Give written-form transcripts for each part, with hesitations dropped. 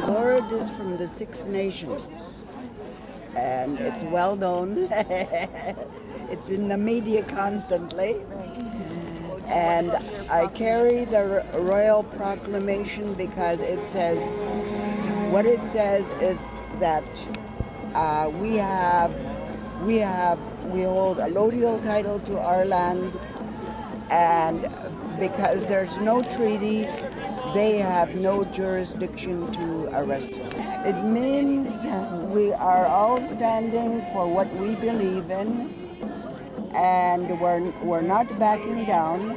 We borrowed this from the Six Nations, and it's well known. It's in the media constantly. And I carry the royal proclamation because it says, what it says is that we hold a allodial title to our land, and because there's no treaty, they have no jurisdiction to arrest us. It means we are all standing for what we believe in, and we're not backing down.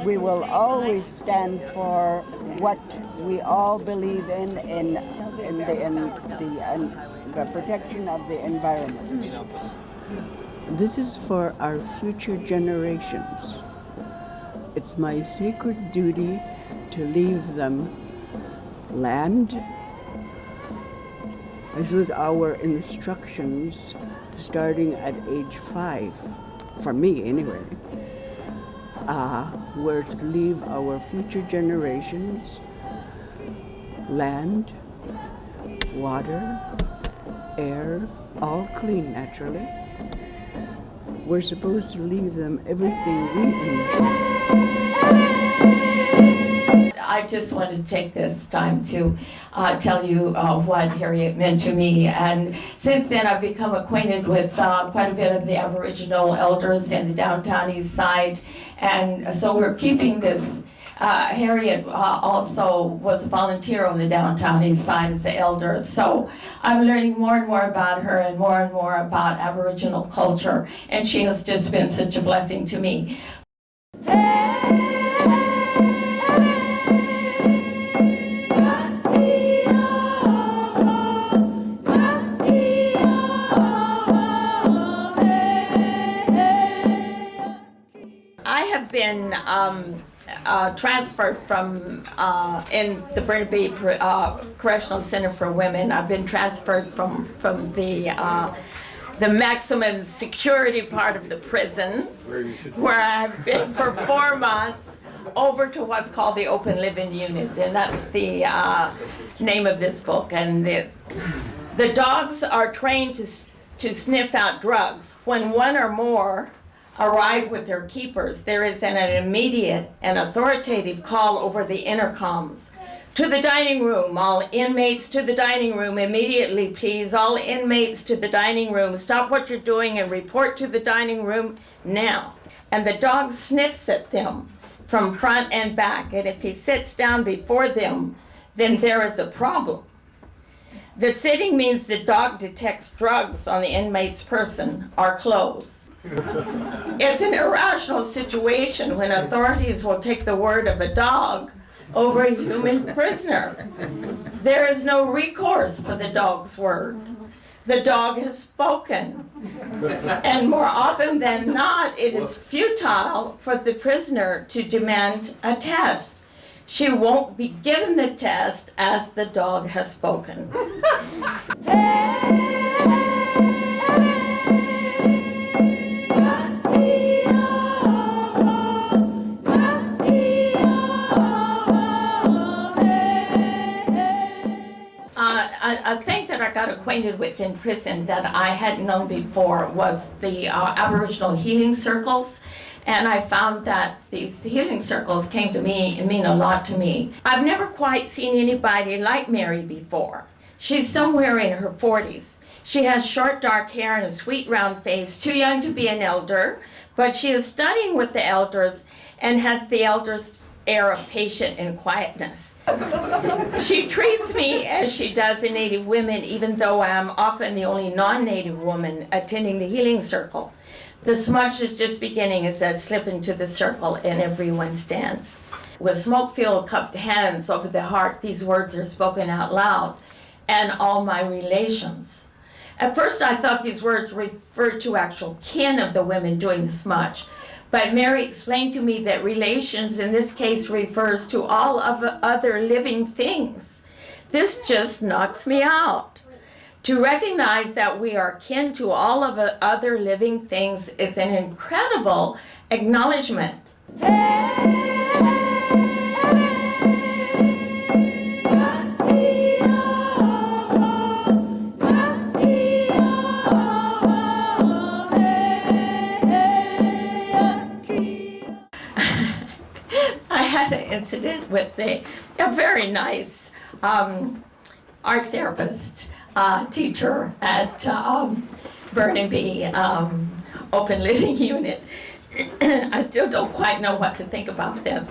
We will always stand for what we all believe in the protection of the environment. This is for our future generations. It's my sacred duty to leave them land. This was our instructions starting at age 5, for me anyway. We're to leave our future generations land, water, air, all clean naturally. We're supposed to leave them everything we enjoy. I just wanted to take this time to tell you what Harriet meant to me. And since then, I've become acquainted with quite a bit of the Aboriginal elders in the downtown east side. And so we're keeping this. Harriet also was a volunteer on the downtown east side as the elder. So I'm learning more and more about her and more about Aboriginal culture. And she has just been such a blessing to me. I have been transferred from in the Burnaby Correctional Center for Women. I've been transferred from the maximum security part of the prison, where I've been for 4 months, over to what's called the Open Living Unit, and that's the name of this book. And the dogs are trained to sniff out drugs. When one or more arrive with their keepers, there is an immediate and authoritative call over the intercoms. To the dining room, all inmates to the dining room immediately, please. All inmates to the dining room. Stop what you're doing and report to the dining room now. And the dog sniffs at them from front and back, and if he sits down before them, then there is a problem. The sitting means the dog detects drugs on the inmate's person or clothes. It's an irrational situation when authorities will take the word of a dog over a human prisoner. There is no recourse for the dog's word. The dog has spoken. And more often than not, it is futile for the prisoner to demand a test. She won't be given the test as the dog has spoken. A thing that I got acquainted with in prison that I hadn't known before was the Aboriginal healing circles. And I found that these healing circles came to me and mean a lot to me. I've never quite seen anybody like Mary before. She's somewhere in her 40s. She has short dark hair and a sweet round face, too young to be an elder, but she is studying with the elders and has the elders' air of patience and quietness. She treats me as she does the Native women, even though I am often the only non-Native woman attending the healing circle. The smudge is just beginning as I slip into the circle and everyone stands. With smoke-filled cupped hands over the heart, these words are spoken out loud, and all my relations. At first I thought these words referred to actual kin of the women doing the smudge. But Mary explained to me that relations in this case refers to all of other living things. This just knocks me out. To recognize that we are kin to all of the other living things is an incredible acknowledgement. incident with a very nice art therapist teacher at Burnaby Open Living Unit. I still don't quite know what to think about this.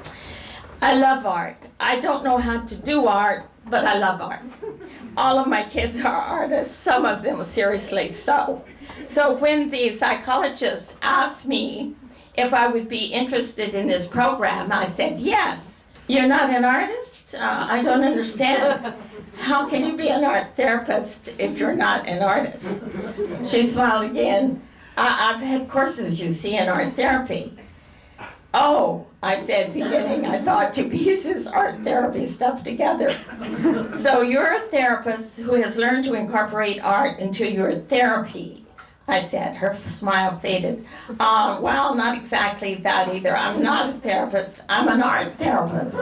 I love art. I don't know how to do art, but I love art. All of my kids are artists, some of them seriously so. So when the psychologist asked me if I would be interested in this program, I said, yes. You're not an artist? I don't understand. How can you be an art therapist if you're not an artist? She smiled again. I've had courses, you see, in art therapy. Oh, I said, beginning, I thought to pieces art therapy stuff together. So you're a therapist who has learned to incorporate art into your therapy, I said. Her smile faded. Well, not exactly that either. I'm not a therapist, I'm an art therapist.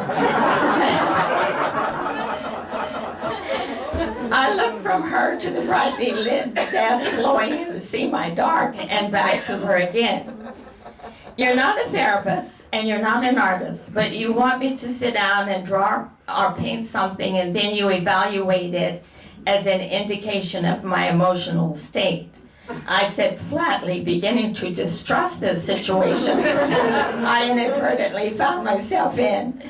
I looked from her to the brightly lit desk glowing in the semi-dark and back to her again. You're not a therapist and you're not an artist, but you want me to sit down and draw or paint something and then you evaluate it as an indication of my emotional state. I said flatly, beginning to distrust this situation I inadvertently found myself in.